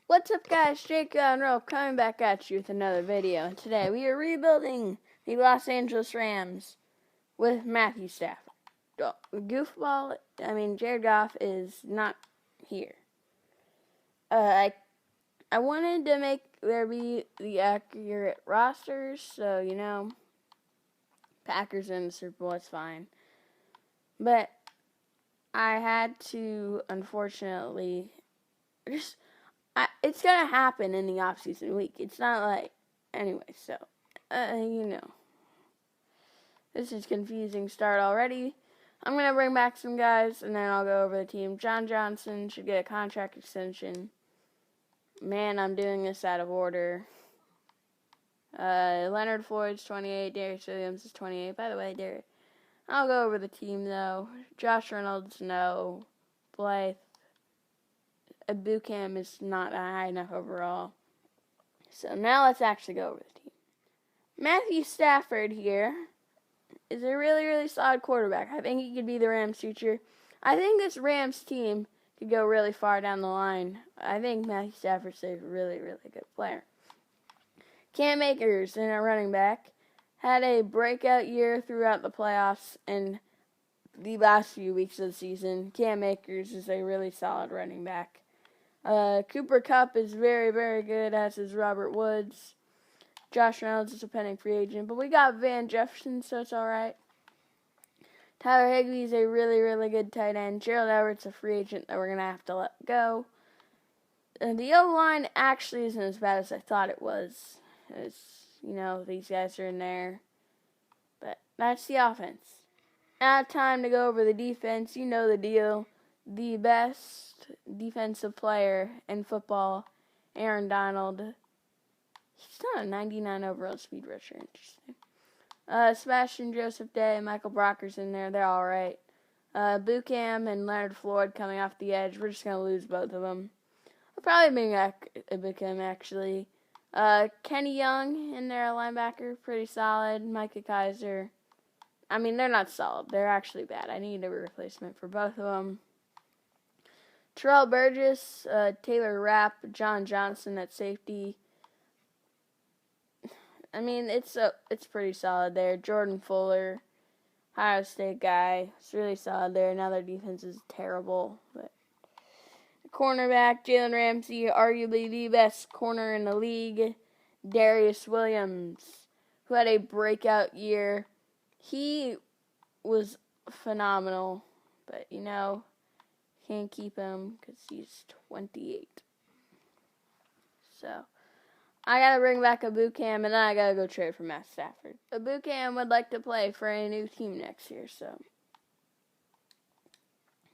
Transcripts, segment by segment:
What's up, guys? Jake Unreal coming back at you with another video. And today we are rebuilding the Los Angeles Rams with Mathew Stafford. Jared Goff is not here. I wanted to make there be the accurate rosters, so Packers in the Super Bowl, it's fine. But I had to, unfortunately, it's going to happen in the off-season week. It's not like, anyway, so, this is confusing start already. I'm going to bring back some guys, and then I'll go over the team. John Johnson should get a contract extension. Man, I'm doing this out of order. Leonard Floyd's 28, Darius Williams is 28. By the way, I'll go over the team, though. Josh Reynolds, no. Blythe. Bucam is not high enough overall. So now let's actually go over the team. Mathew Stafford here is a really, really solid quarterback. I think he could be the Rams' future. I think this Rams team could go really far down the line. I think Mathew Stafford's a really, really good player. Cam Akers in a running back had a breakout year throughout the playoffs and the last few weeks of the season. Cam Akers is a really solid running back. Cooper Kupp is very, very good, as is Robert Woods. Josh Reynolds is a pending free agent, but we got Van Jefferson, so it's alright. Tyler Higbee is a really, really good tight end. Gerald Everett's a free agent that we're going to have to let go. And the O-line actually isn't as bad as I thought it was. These guys are in there. But that's the offense. Now time to go over the defense. You know the deal. The best defensive player in football, Aaron Donald. He's not a 99 overall speed rusher. Interesting. Sebastian Joseph Day and Michael Brocker's in there. They're all right. Bucam and Leonard Floyd coming off the edge. We're just going to lose both of them. I'll probably bring back Bucam, actually. Kenny Young in there, a linebacker. Pretty solid. Micah Kaiser. They're not solid. They're actually bad. I need a replacement for both of them. Terrell Burgess, Taylor Rapp, John Johnson at safety. It's pretty solid there. Jordan Fuller, Ohio State guy. It's really solid there. Now their defense is terrible. But cornerback, Jalen Ramsey, arguably the best corner in the league. Darius Williams, who had a breakout year. He was phenomenal. But, can't keep him because he's 28. So, I got to bring back a Bucam, and then I got to go trade for Matt Stafford. A Bucam would like to play for a new team next year, so,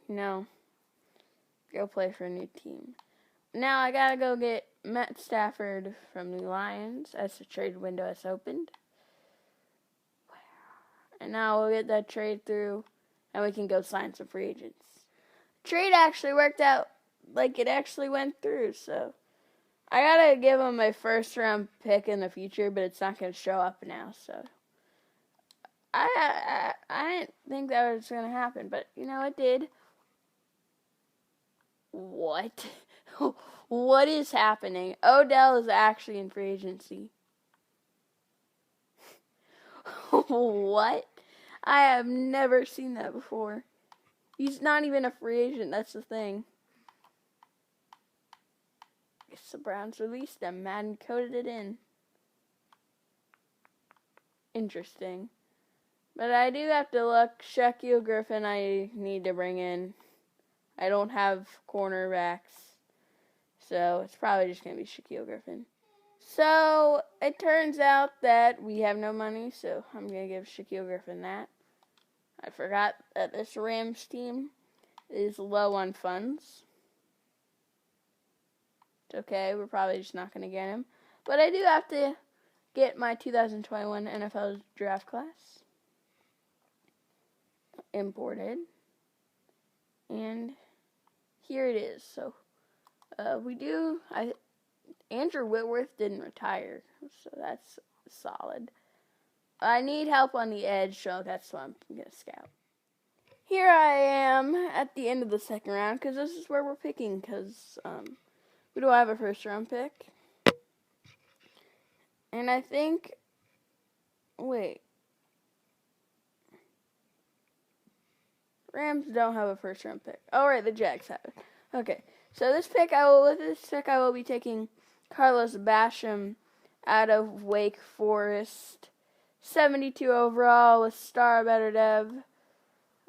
go play for a new team. Now I got to go get Matt Stafford from the Lions as the trade window has opened. And now we'll get that trade through, and we can go sign some free agents. Trade actually worked out like it actually went through, so I gotta give him a first round pick in the future, but it's not gonna show up now, so I didn't think that was gonna happen, but it did. What? What is happening? Odell is actually in free agency. What? I have never seen that before. He's not even a free agent, that's the thing. I guess the Browns released him. Madden coded it in. Interesting. But I do have to look. Shaquille Griffin I need to bring in. I don't have cornerbacks. So it's probably just going to be Shaquille Griffin. So it turns out that we have no money, so I'm going to give Shaquille Griffin that. I forgot that this Rams team is low on funds. It's okay, we're probably just not going to get him. But I do have to get my 2021 NFL draft class imported. And here it is. So, Andrew Whitworth didn't retire, so that's solid. I need help on the edge, so that's what I'm going to scout. Here I am at the end of the second round, because this is where we're picking, because We don't have a first round pick. And I think, wait. Rams don't have a first round pick. Oh, right, the Jags have it. Okay, so with this pick I will be taking Carlos Basham out of Wake Forest. 72 overall with star better dev.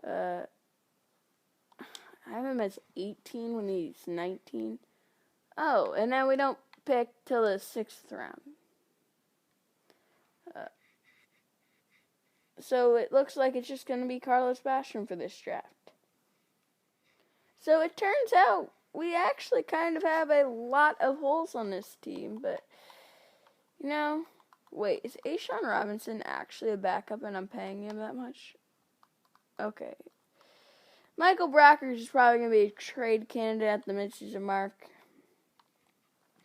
I have him as 18 when he's 19. Oh, and then we don't pick till the 6th round. So it looks like it's just going to be Carlos Basham for this draft. So it turns out we actually kind of have a lot of holes on this team, but, you know, wait, is Ashawn Robinson actually a backup and I'm paying him that much? Okay. Michael Brockers is probably going to be a trade candidate at the midseason mark.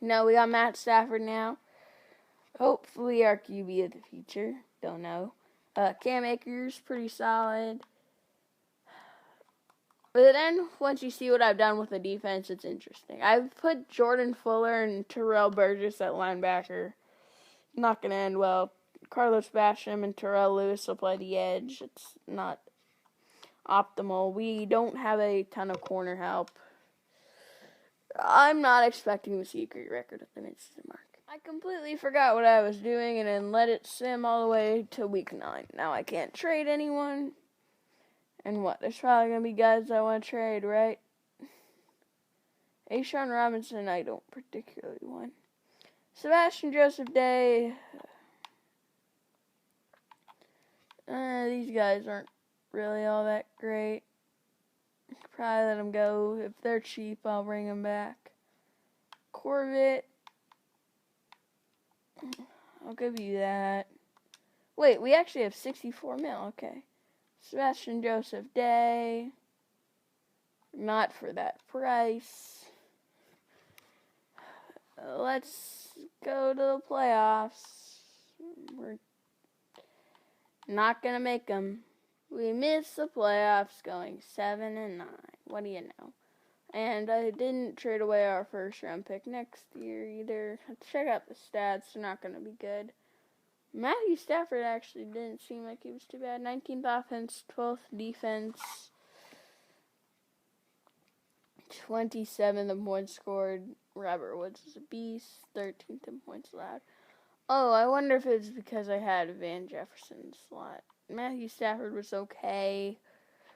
No, we got Matt Stafford now. Hopefully our QB of the future. Don't know. Cam Akers, pretty solid. But then, once you see what I've done with the defense, it's interesting. I've put Jordan Fuller and Terrell Burgess at linebacker. Not going to end well. Carlos Basham and Terrell Lewis will play the edge. It's not optimal. We don't have a ton of corner help. I'm not expecting to see a great record at the midseason mark. I completely forgot what I was doing and then let it sim all the way to week 9. Now I can't trade anyone. And what? There's probably going to be guys I want to trade, right? Ashawn Robinson, I don't particularly want. Sebastian Joseph Day. These guys aren't really all that great. Probably let them go. If they're cheap, I'll bring them back. Corvette. I'll give you that. Wait, we actually have 64 mil. Okay. Sebastian Joseph Day. Not for that price. Let's go to the playoffs. We're not going to make them. We missed the playoffs going 7-9. What do you know? And I didn't trade away our first round pick next year either. Let's check out the stats. They're not going to be good. Mathew Stafford actually didn't seem like he was too bad. 19th offense, 12th defense. 27th in points scored. Robert Woods is a beast. 13th in points allowed. Oh, I wonder if it's because I had Van Jefferson in the slot. Mathew Stafford was okay.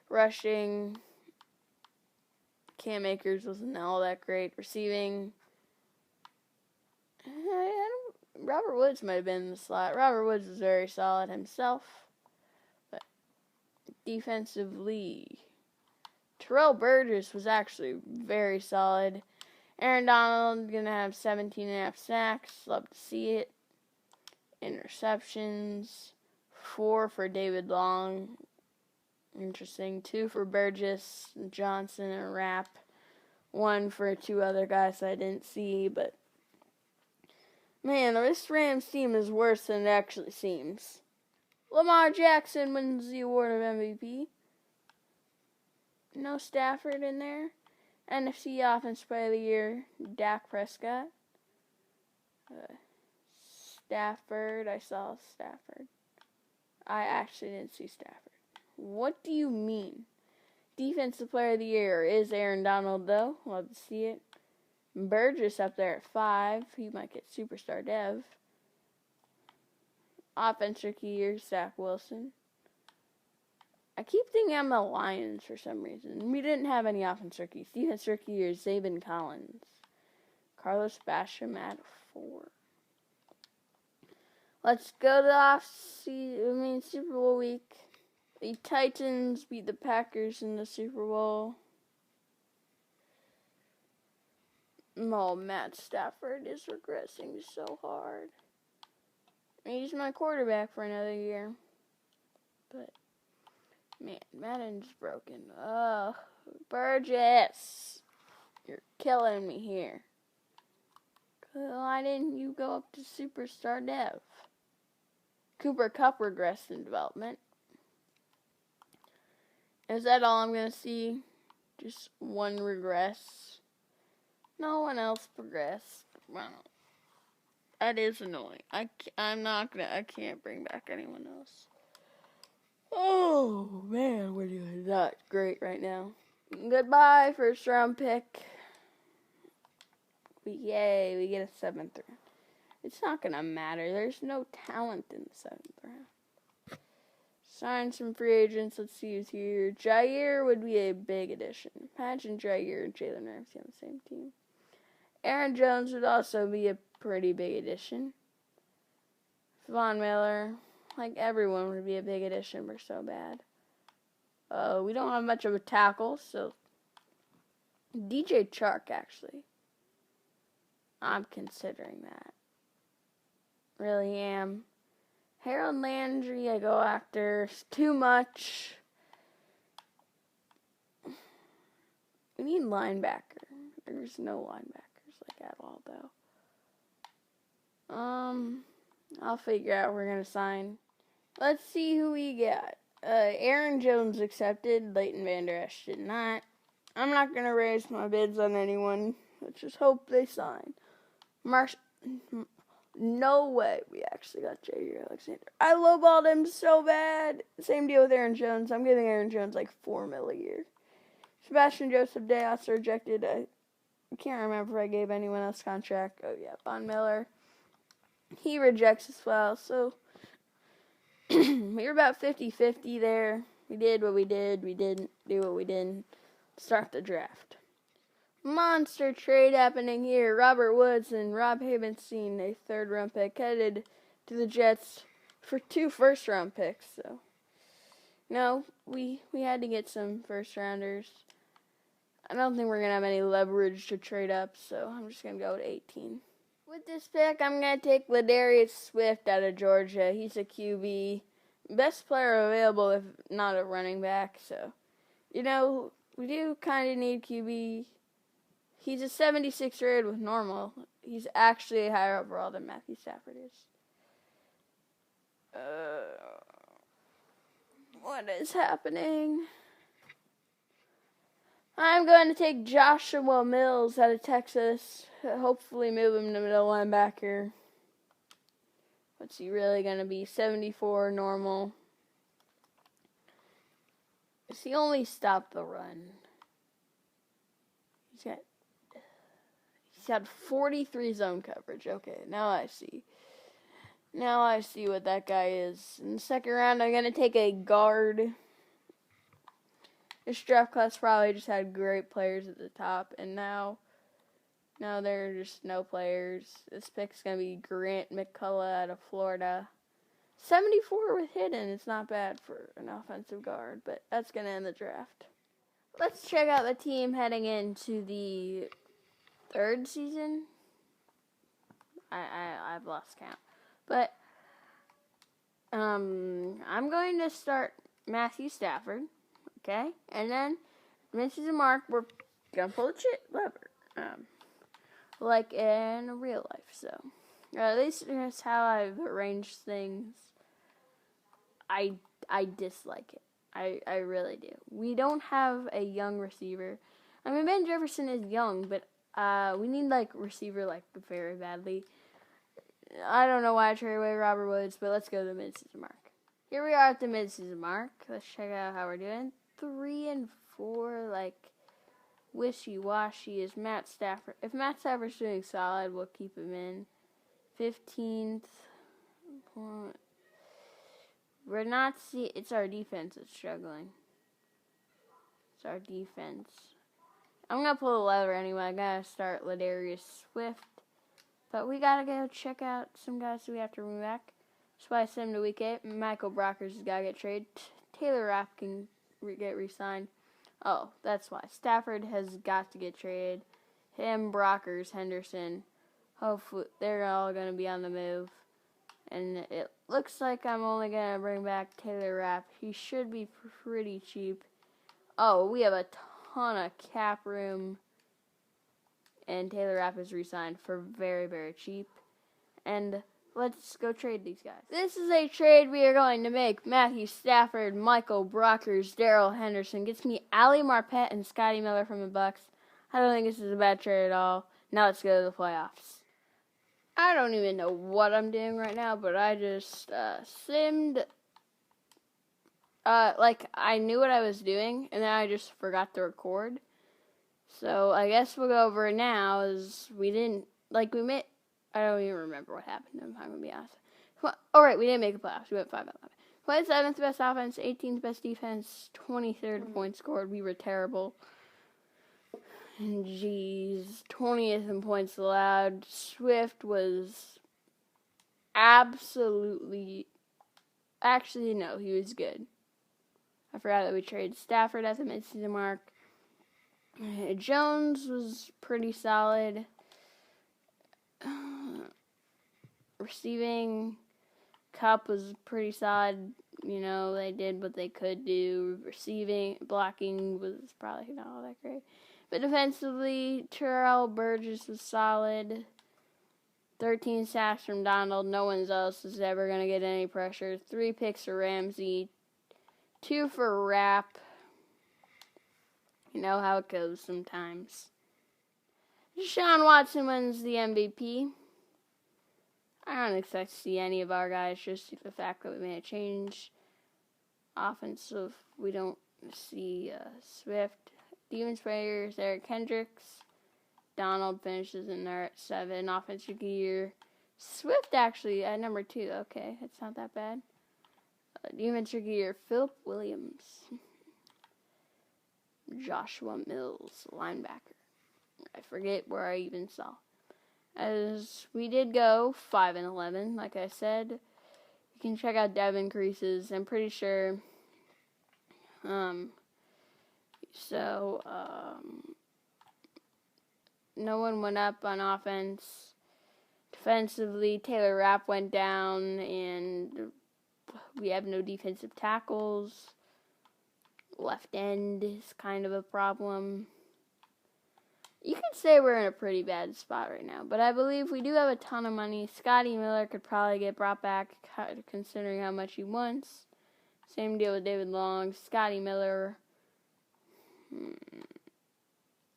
Rushing. Cam Akers wasn't all that great. Receiving. Robert Woods might have been in the slot. Robert Woods was very solid himself. But defensively, Terrell Burgess was actually very solid. Aaron Donald going to have 17.5 sacks. Love to see it. Interceptions. 4 for David Long. Interesting. 2 for Burgess, Johnson, and Rapp. 1 for 2 other guys I didn't see, but man, this Rams team is worse than it actually seems. Lamar Jackson wins the award of MVP. No Stafford in there. NFC Offensive Player of the Year, Dak Prescott. Stafford, I saw Stafford. I actually didn't see Stafford. What do you mean? Defensive Player of the Year is Aaron Donald, though. Love to see it. Burgess up there at 5. He might get Superstar Dev. Offense Rookie Year, Zach Wilson. I keep thinking I'm the Lions for some reason. We didn't have any offense rookies. Defense Rookie Year, Zabin Collins. Carlos Basham at 4. Let's go to Super Bowl week. The Titans beat the Packers in the Super Bowl. Oh, Matt Stafford is regressing so hard. He's my quarterback for another year. But, man, Madden's broken. Ugh, Burgess. You're killing me here. Why didn't you go up to Superstar Dev? Cooper Kupp regressed in development. Is that all I'm going to see? Just one regress? No one else progressed. Wow. That is annoying. I can't bring back anyone else. Oh, man, we're doing not great right now. Goodbye, first round pick. Yay, we get a 7th round. It's not going to matter. There's no talent in the 7th round. Sign some free agents. Let's see who's here. Jair would be a big addition. Imagine Jair and Jalen Ramsey on the same team. Aaron Jones would also be a pretty big addition. Von Miller, like everyone would be a big addition. We're so bad. We don't have much of a tackle, so DJ Chark, actually. I'm considering that. Really am. Harold Landry, I go after. It's too much. We need linebacker. There's no linebackers like at all, though. I'll figure out who we're gonna sign. Let's see who we got. Aaron Jones accepted. Leighton Vander Esch did not. I'm not gonna raise my bids on anyone. Let's just hope they sign. No way we actually got Jair Alexander. I lowballed him so bad. Same deal with Aaron Jones. I'm giving Aaron Jones like $4 million a year. Sebastian Joseph Day also rejected. I can't remember if I gave anyone else contract. Oh yeah, Von Miller. He rejects as well. So we were about 50-50 there. We did what we did. We didn't do what we didn't. Start the draft. Monster trade happening here. Robert Woods and Rob Havenstein, a 3rd round pick, headed to the Jets for 2 1st round picks. So, no, we had to get some 1st rounders. I don't think we're going to have any leverage to trade up, so I'm just going to go with 18. With this pick, I'm going to take Ladarius Swift out of Georgia. He's a QB. Best player available, if not a running back. So, we do kind of need QB. He's a 76 rated with normal. He's actually higher overall than Mathew Stafford is. What is happening? I'm going to take Joshua Mills out of Texas. Hopefully move him to middle linebacker. What's he really going to be? 74 normal. Does he only stop the run? He's got 43 zone coverage. Okay, now I see. Now I see what that guy is. In the 2nd round, I'm going to take a guard. This draft class probably just had great players at the top, and now there are just no players. This pick's going to be Grant McCullough out of Florida. 74 with hidden. It's not bad for an offensive guard, but that's going to end the draft. Let's check out the team heading into the 3rd season. I've lost count. But I'm going to start Mathew Stafford, okay? And then Mrs. and Mark, we're going to pull the lever, like in real life. So this is how I've arranged things. I dislike it. I really do. We don't have a young receiver. I mean, Ben Jefferson is young, but we need, receiver, very badly. I don't know why I traded away Robert Woods, but let's go to the mid-season mark. Here we are at the mid-season mark. Let's check out how we're doing. 3-4, wishy-washy is Matt Stafford. If Matt Stafford's doing solid, we'll keep him in. 15th. We're not it's our defense that's struggling. It's our defense. I'm going to pull the lever anyway. I got to start Ladarius Swift. But we got to go check out some guys who we have to bring back. That's why I sent him to week 8. Michael Brockers has got to get traded. Taylor Rapp can get re-signed. Oh, that's why. Stafford has got to get traded. Him, Brockers, Henderson. Hopefully, they're all going to be on the move. And it looks like I'm only going to bring back Taylor Rapp. He should be pretty cheap. Oh, we have a ton of cap room. And Taylor Rapp is re-signed for very, very cheap. And let's go trade these guys. This is a trade we are going to make. Mathew Stafford, Michael Brockers, Darrell Henderson. Gets me Ali Marpet and Scotty Miller from the Bucks. I don't think this is a bad trade at all. Now let's go to the playoffs. I don't even know what I'm doing right now, but I just simmed. I knew what I was doing, and then I just forgot to record. So I guess we'll go over it now, as we didn't, I don't even remember what happened, I'm going to be honest. Alright, we didn't make the playoffs. We went 5-11. 27th best offense, 18th best defense, 23rd points scored. We were terrible. And jeez, 20th in points allowed. Swift was absolutely, actually no, he was good. I forgot that we traded Stafford at the midseason mark. Jones was pretty solid. Receiving, Cup was pretty solid. They did what they could do. Receiving, blocking was probably not all that great. But defensively, Terrell Burgess was solid. 13 sacks from Donald. No one else is ever going to get any pressure. 3 picks for Ramsey. 2 for Rapp. You know how it goes sometimes. Deshaun Watson wins the MVP. I don't expect to see any of our guys, just the fact that we made a change. Offensive, we don't see Swift. Defense players, Eric Kendricks. Donald finishes in there at 7. Offensive gear. Swift actually at number 2. Okay, that's not that bad. Defense gear, Philip Williams. Joshua Mills, linebacker. I forget where I even saw. As we did go 5-11, like I said. You can check out dev increases. I'm pretty sure. No one went up on offense. Defensively, Taylor Rapp went down, and we have no defensive tackles. Left end is kind of a problem. You could say we're in a pretty bad spot right now, but I believe we do have a ton of money. Scotty Miller could probably get brought back, considering how much he wants. Same deal with David Long. Scotty Miller,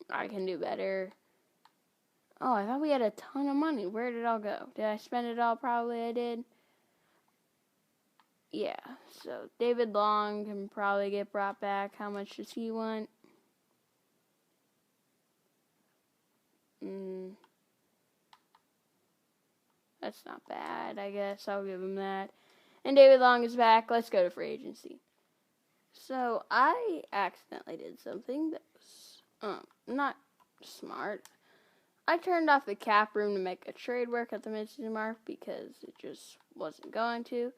I can do better. Oh, I thought we had a ton of money. Where did it all go? Did I spend it all? Probably I did. Yeah, so David Long can probably get brought back. How much does he want? That's not bad, I guess. I'll give him that. And David Long is back. Let's go to free agency. So, I accidentally did something that was not smart. I turned off the cap room to make a trade work at the midseason mark because it just wasn't going to.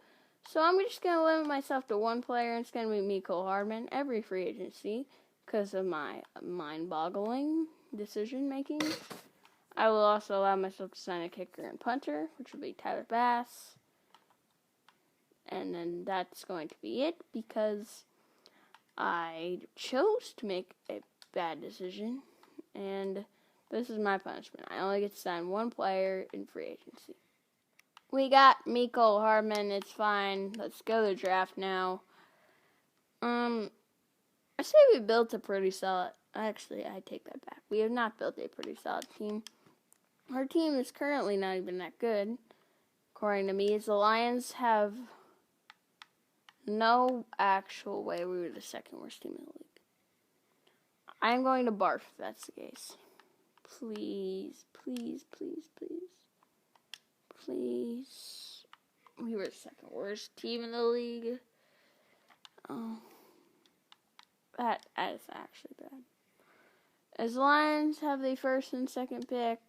So, I'm just going to limit myself to one player, and it's going to be Mecole Hardman every free agency because of my mind-boggling decision-making. I will also allow myself to sign a kicker and punter, which will be Tyler Bass. And then that's going to be it because I chose to make a bad decision. And this is my punishment. I only get to sign one player in free agency. We got Mecole Hardman. It's fine. Let's go to the draft now. I say we built a pretty solid... Actually, I take that back. We have not built a pretty solid team. Our team is currently not even that good, according to me. As the Lions have no actual way we were the second worst team in the league. I'm going to barf if that's the case. Please, please, please, please. Please. We were the second worst team in the league. Oh. That is actually bad. As the Lions have the first and second pick,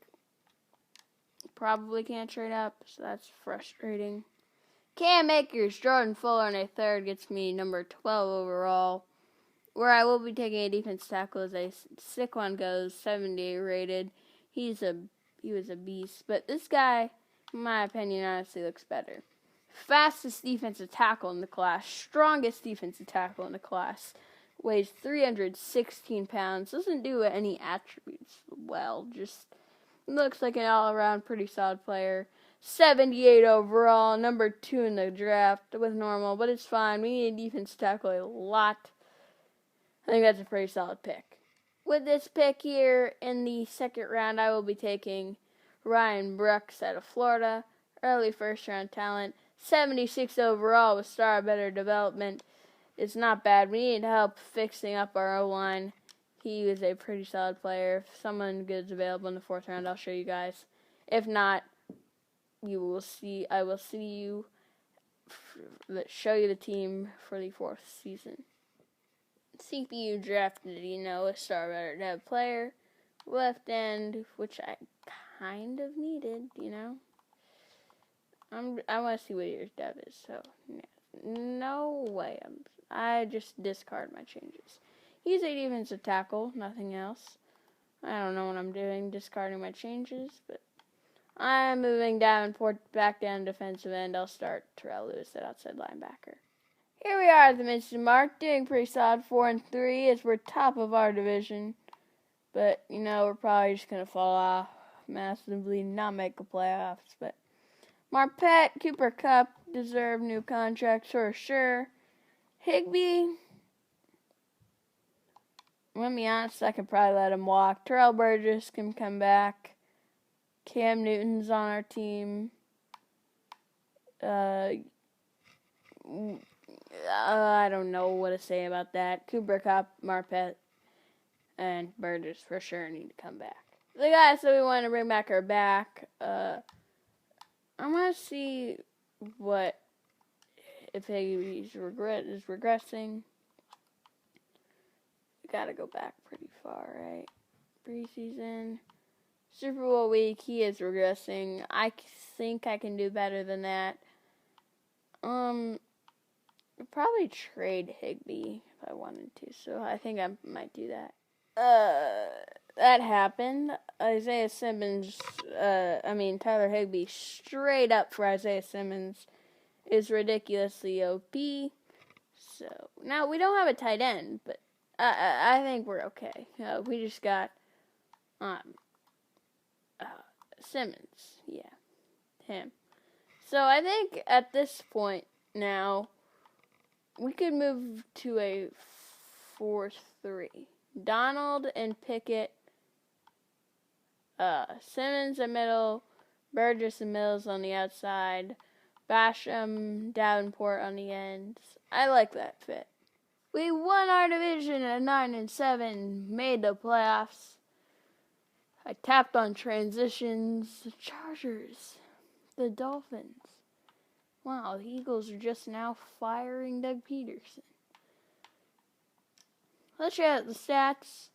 probably can't trade up, so that's frustrating. Cam Akers, Jordan Fuller in a third gets me number 12 overall, where I will be taking a defense tackle as a sick one goes, 70 rated. He was a beast, but this guy, in my opinion, honestly looks better. Fastest defensive tackle in the class, strongest defensive tackle in the class, weighs 316 pounds, doesn't do any attributes well, just looks like an all-around pretty solid player. 78 overall, number 2 in the draft with normal, but it's fine. We need a defense tackle a lot. I think that's a pretty solid pick. With this pick here in the second round, I will be taking Ryan Brooks out of Florida. Early first-round talent. 76 overall with star better development. It's not bad. We need help fixing up our O-line. He was a pretty solid player. If someone good is available in the fourth round, I'll show you guys. If not, you will see. I will see you. Show you the team for the fourth season. CPU drafted, a star better dev player, left end, which I kind of needed, I want to see what your dev is, so no way. I just discard my changes. He's a defensive tackle, nothing else. I don't know what I'm doing, discarding my changes, but I'm moving Davenport back down defensive end. I'll start Terrell Lewis at outside linebacker. Here we are at the midseason mark, doing pretty solid, 4-3, as we're top of our division. But, we're probably just going to fall off massively, not make the playoffs, but Marpet, Cooper Kupp deserve new contracts for sure. Higbee, let me be honest, I could probably let him walk. Terrell Burgess can come back. Cam Newton's on our team. I don't know what to say about that. Cooper Kupp, Marpet, and Burgess for sure need to come back. The guys that we want to bring back are back. I want to see if Higbee's is regressing. We got to go back pretty far, right? Preseason. Super Bowl week, he is regressing. I think I can do better than that. I'd probably trade Higbee if I wanted to, so I think I might do that. That happened. Tyler Higbee straight up for Isaiah Simmons is ridiculously OP. So, now we don't have a tight end, but I think we're okay. We just got Simmons. Yeah, him. So, I think at this point now, we could move to a 4-3. Donald and Pickett, Simmons in middle, Burgess and Mills on the outside, Basham, Davenport on the ends. I like that fit. We won our division at 9-7, made the playoffs. I tapped on transitions. The Chargers, the Dolphins. Wow, the Eagles are just now firing Doug Peterson. Let's check out the stats.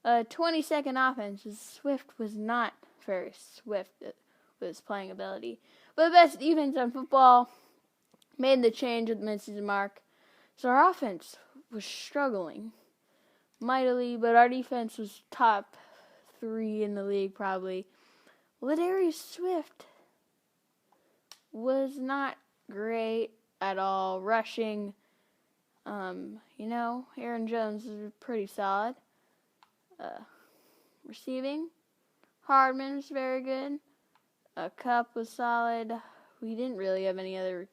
20-second offense. Swift was not very swift with his playing ability. But the best defense on football made the change at the midseason mark. So our offense was struggling mightily, but our defense was top 3 in the league probably. Ladarius Swift was not great at all. Rushing. Aaron Jones is pretty solid. Receiving, Hardman was very good. Kupp was solid. We didn't really have any other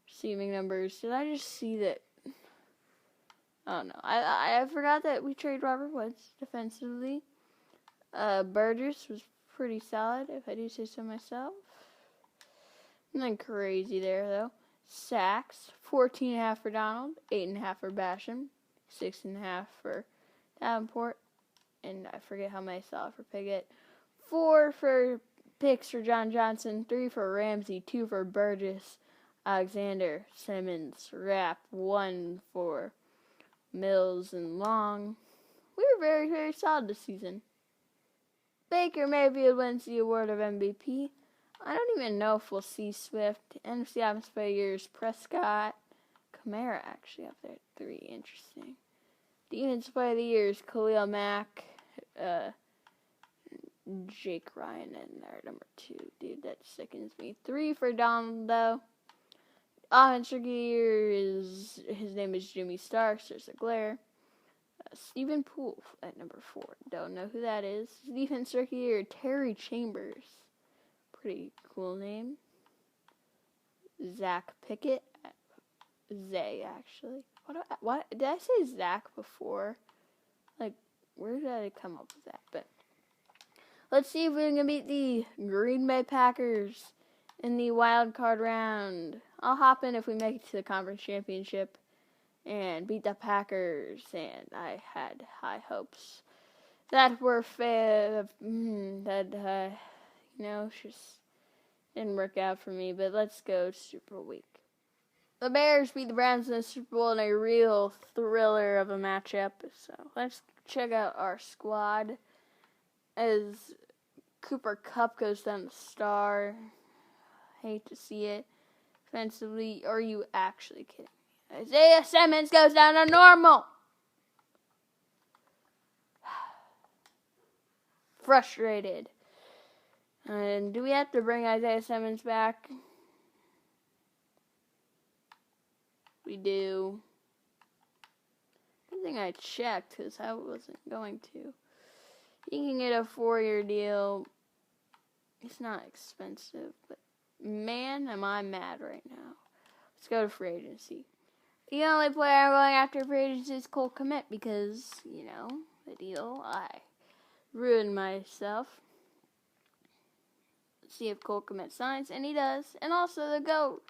receiving numbers. Did I just see that? Oh no, I forgot that we traded Robert Woods defensively. Burgess was pretty solid, if I do say so myself. Nothing crazy there though. Sacks, 14.5 for Donald, 8.5 for Basham, 6.5 for Davenport, and I forget how many I saw for Pickett. 4 for picks for John Johnson, 3 for Ramsey, 2 for Burgess, Alexander, Simmons, Rapp, 1 for Mills and Long. We were very, very solid this season. Baker Mayfield wins the award of MVP. I don't even know if we'll see Swift. NFC Offensive Player of the Year is Prescott. Kamara actually up there at 3. Interesting. Defensive Player of the Year is Khalil Mack. Jake Ryan in there, number 2. Dude, that sickens me. 3 for Donald, though. Offensive Rookie of the Year is, his name is Jimmy Starks. There's a glare. Stephen Poole at number 4. Don't know who that is. Defensive Rookie of the Year, Terry Chambers. Pretty cool name. Zach Pickett. Zay, actually. What did I say Zach before? Like, Where did I come up with that? But let's see if we can beat the Green Bay Packers in the wild card round. I'll hop in if we make it to the conference championship and beat the Packers. And I had high hopes that were fair. Just didn't work out for me. But let's go Super Week. The Bears beat the Browns in the Super Bowl in a real thriller of a matchup. So let's check out our squad as Cooper Kupp goes down the star. Hate to see it. Offensively, are you actually kidding me? Isaiah Simmons goes down to normal. Frustrated. And do we have to bring Isaiah Simmons back? We do. Good thing I checked because I wasn't going to. You can get a 4-year deal. It's not expensive, but man, am I mad right now. Let's go to free agency. The only player I'm going after free agency is Cole Kmet because, the deal. I ruined myself. Let's see if Cole Kmet signs, and he does. And also the GOAT,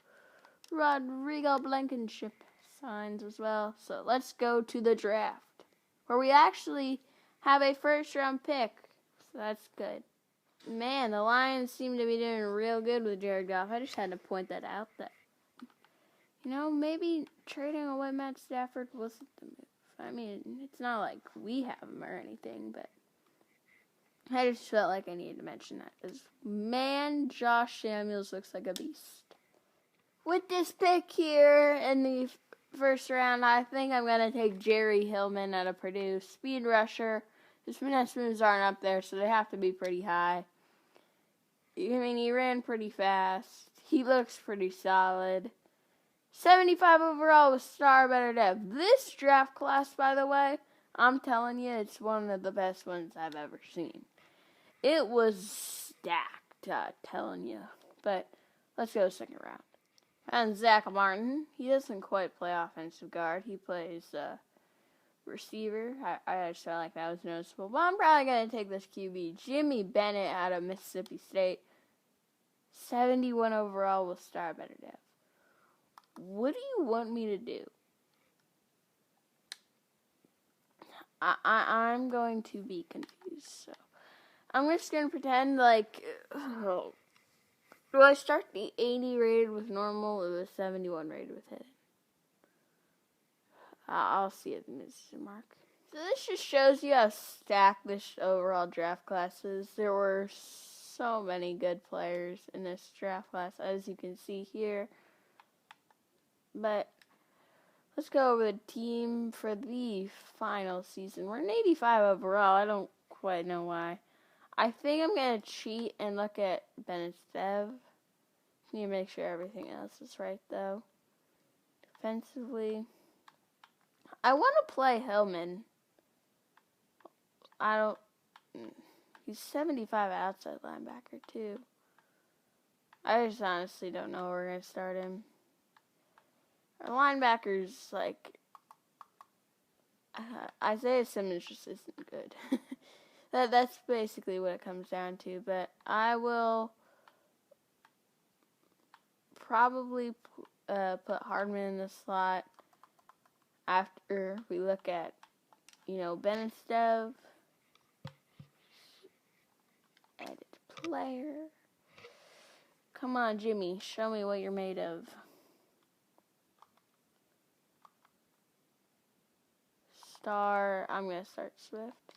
Rodrigo Blankenship, signs as well. So let's go to the draft, where we actually have a first-round pick. So that's good. Man, the Lions seem to be doing real good with Jared Goff. I just had to point that out. That, maybe trading away Matt Stafford wasn't the move. I mean, it's not like we have him or anything, but I just felt like I needed to mention that. Because, man, Josh Samuels looks like a beast. With this pick here in the first round, I think I'm going to take Jerry Hillman out of Purdue. Speed rusher. His finesse moves aren't up there, so they have to be pretty high. I mean, he ran pretty fast. He looks pretty solid. 75 overall with star better depth. This draft class, by the way, I'm telling you, it's one of the best ones I've ever seen. It was stacked, telling you. But let's go second round. And Zach Martin, he doesn't quite play offensive guard. He plays receiver. I just felt like that was noticeable. But I'm probably going to take this QB, Jimmy Bennett out of Mississippi State. 71 overall with star better depth. What do you want me to do? I'm going to be confused. So I'm just going to pretend like... do I start the 80 rated with normal or the 71 rated with hidden? I'll see at the mark. So this just shows you how stacked this overall draft class is. There were so many good players in this draft class, as you can see here. But let's go over the team for the final season. We're an 85 overall. I don't quite know why. I think I'm going to cheat and look at Bennett's Dev. Need to make sure everything else is right, though. Defensively, I want to play Hillman. He's 75 outside linebacker, too. I just honestly don't know where we're going to start him. Our linebackers, Isaiah Simmons just isn't good. That's basically what it comes down to. But I will probably put Hardman in the slot after we look at, Bennett's Dev. Edit player. Come on, Jimmy. Show me what you're made of. I'm going to start Swift.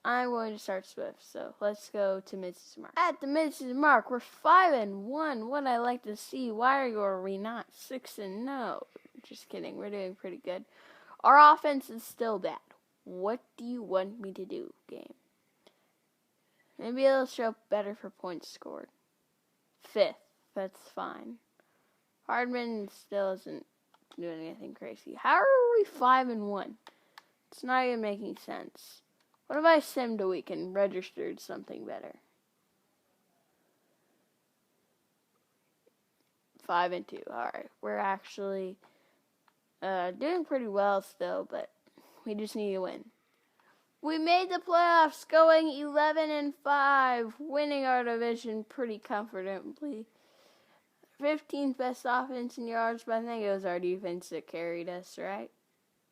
I'm going to start Swift, so let's go to mid-season mark. At the mid-season mark, we're 5-1. What I like to see. Why are we not 6-0? Just kidding. We're doing pretty good. Our offense is still bad. What do you want me to do, game? Maybe it'll show up better for points scored. 5th. That's fine. Hardman still isn't doing anything crazy. How are we 5-1? It's not even making sense. What if I simmed a week and registered something better? 5-2. Alright. We're actually doing pretty well still, but we just need to win. We made the playoffs going 11-5, winning our division pretty comfortably. 15th best offense in yards, but I think it was our defense that carried us, right?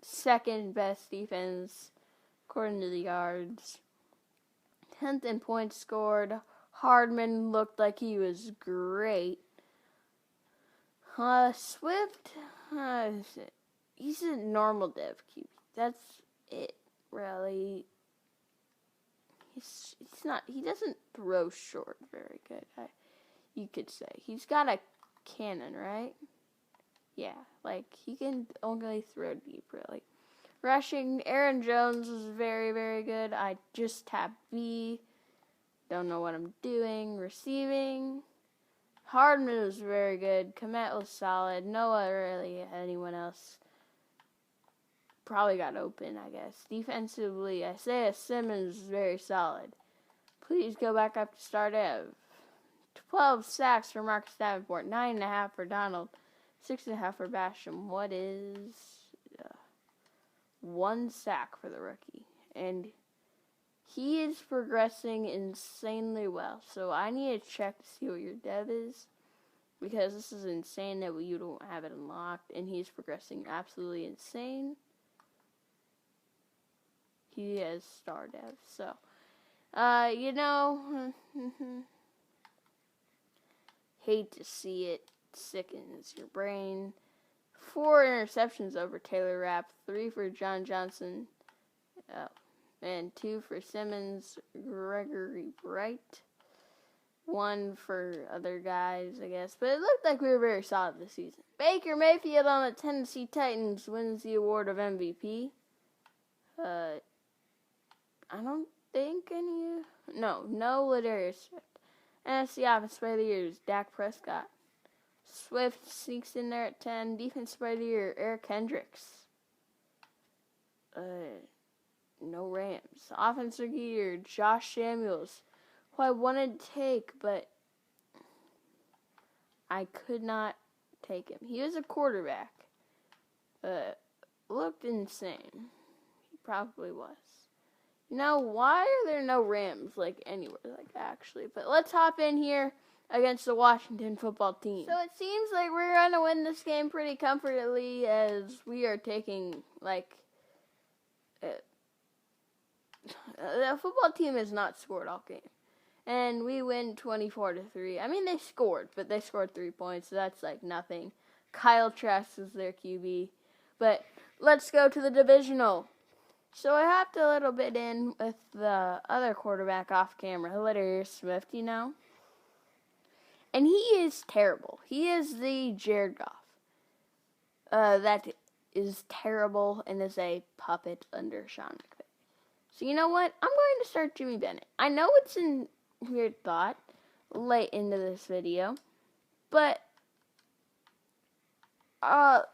Second best defense, according to the yards. 10th in points scored. Hardman looked like he was great. Swift, he's a normal dev QB. That's it, really. He's not. He doesn't throw short very good. You could say he's got a cannon, right? Yeah, like he can only throw deep, really. Rushing, Aaron Jones was very, very good. I just tapped B. Don't know what I'm doing. Receiving, Hardman was very good. Komet was solid. Noah really anyone else probably got open, I guess. Defensively, Isaiah Simmons is very solid. Please go back up to start Ev. 12 sacks for Marcus Davenport. 9.5 for Donald. 6.5 for Basham. What is 1 sack for the rookie? And he is progressing insanely well. So I need to check to see what your dev is, because this is insane that you don't have it unlocked. And he's progressing absolutely insane. He has star dev. So, hate to see it. Sickens your brain. 4 interceptions over Taylor Rapp. 3 for John Johnson. And 2 for Simmons. Gregory Bright. 1 for other guys, I guess. But it looked like we were very solid this season. Baker Mayfield on the Tennessee Titans wins the award of MVP. I don't think any... No Ladarius Swift. NFC Offensive Player of the Year is Dak Prescott. Swift sneaks in there at 10. Defensive Player of the Year, Eric Hendricks. No Rams. Offensive Rookie of the Year, Josh Samuels, who I wanted to take, but I could not take him. He was a quarterback. Looked insane. He probably was. Why are there no Rams, anywhere, actually? But let's hop in here against the Washington football team. So it seems like we're going to win this game pretty comfortably, as we are taking, the football team has not scored all game. And we win 24-3. I mean, they scored, but they scored 3 points, so that's, nothing. Kyle Trask is their QB. But let's go to the divisional. So I hopped a little bit in with the other quarterback off camera, Ladarius Swift, And he is terrible. He is the Jared Goff. That is terrible and is a puppet under Sean McVay. So you know what? I'm going to start Jimmy Bennett. I know it's a weird thought late into this video, but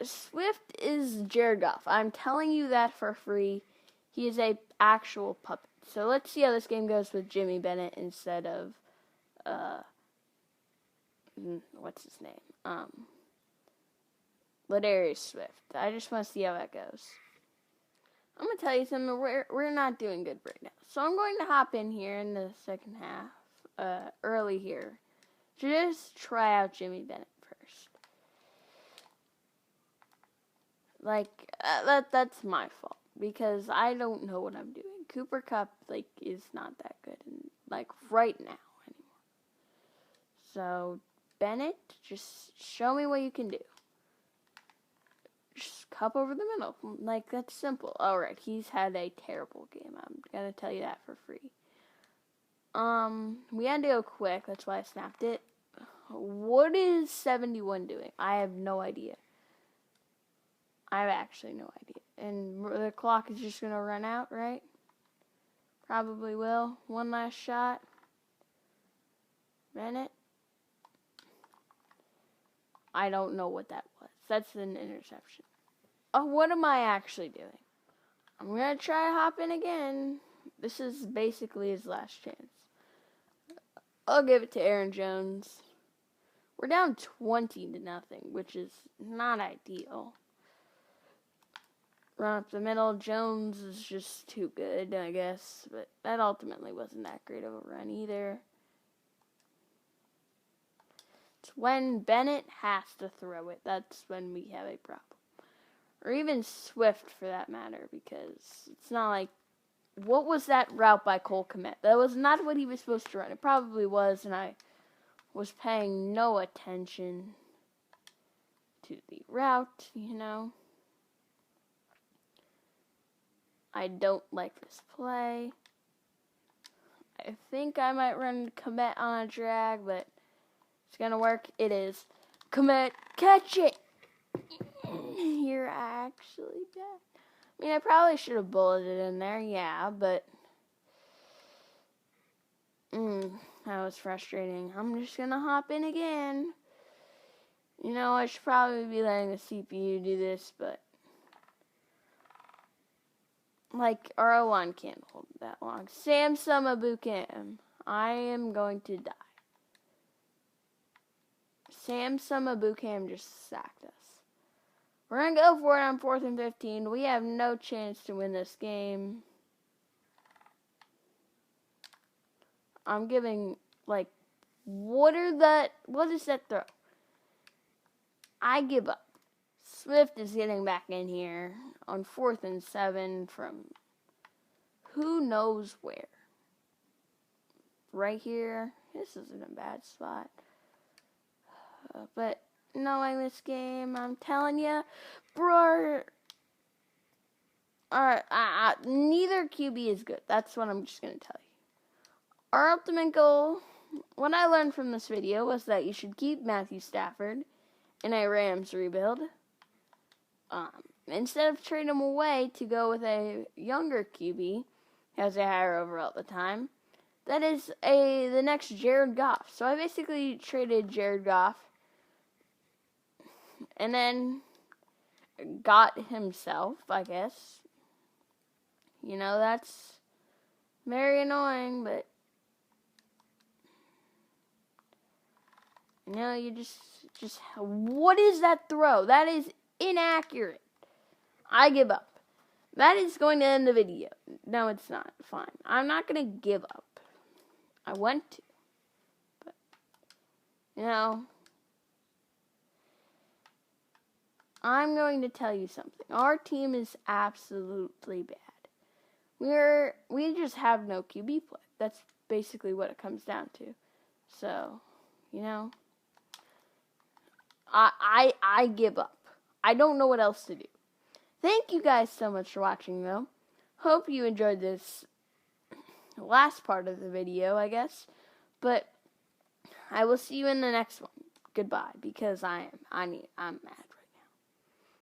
Swift is Jared Goff. I'm telling you that for free. He is a actual puppet. So let's see how this game goes with Jimmy Bennett instead of, what's his name? Ladarius Swift. I just want to see how that goes. I'm going to tell you something. We're not doing good right now. So I'm going to hop in here in the second half, early here, to just try out Jimmy Bennett first. That's my fault, because I don't know what I'm doing. Cooper Kupp, is not that good, right now anymore. So, Bennett, just show me what you can do. Just Kupp over the middle. That's simple. Alright, he's had a terrible game. I'm gonna tell you that for free. We had to go quick. That's why I snapped it. What is 71 doing? I have no idea. I have actually no idea. And the clock is just going to run out, right? Probably will. One last shot. Bennett. I don't know what that was. That's an interception. Oh, what am I actually doing? I'm going to try to hop in again. This is basically his last chance. I'll give it to Aaron Jones. We're down 20-0, which is not ideal. run up the middle. Jones is just too good, I guess. But that ultimately wasn't that great of a run either. It's when Bennett has to throw it. That's when we have a problem. Or even Swift, for that matter, because it's not like... What was that route by Cole Kmet? That was not what he was supposed to run. It probably was, and I was paying no attention to the route, you know. I don't like this play. I think I might run Kmet on a drag, but it's going to work. It is. Kmet, catch it! You're actually bad. I mean, I probably should have bulleted in there, yeah, but that was frustrating. I'm just going to hop in again. You know, I should probably be letting the CPU do this, but like, our O-line can't hold that long. Sam Sumabukam, I am going to die. Sam Sumabukam just sacked us. We're going to go for it on 4th and 15. We have no chance to win this game. I'm giving, like, what is that throw? I give up. Swift is getting back in here on 4th and 7 from who knows where. Right here. This isn't a bad spot. But knowing this game, I'm telling you, bro. Alright, neither QB is good. That's what I'm just going to tell you. Our ultimate goal, what I learned from this video, was that you should keep Mathew Stafford in a Rams rebuild. Instead of trading him away to go with a younger QB, who has a higher overall at the time, that is the next Jared Goff. So I basically traded Jared Goff and then got himself, I guess. You know, that's very annoying, but you know, you just what is that throw? That is inaccurate. I give up. That is going to end the video. No, it's not. Fine. I'm not going to give up. I want to. But, you know, I'm going to tell you something. Our team is absolutely bad. We just have no QB play. That's basically what it comes down to. So, you know, I give up. I don't know what else to do. Thank you guys so much for watching, though. Hope you enjoyed this last part of the video, I guess. But I will see you in the next one. Goodbye, because I'm mad.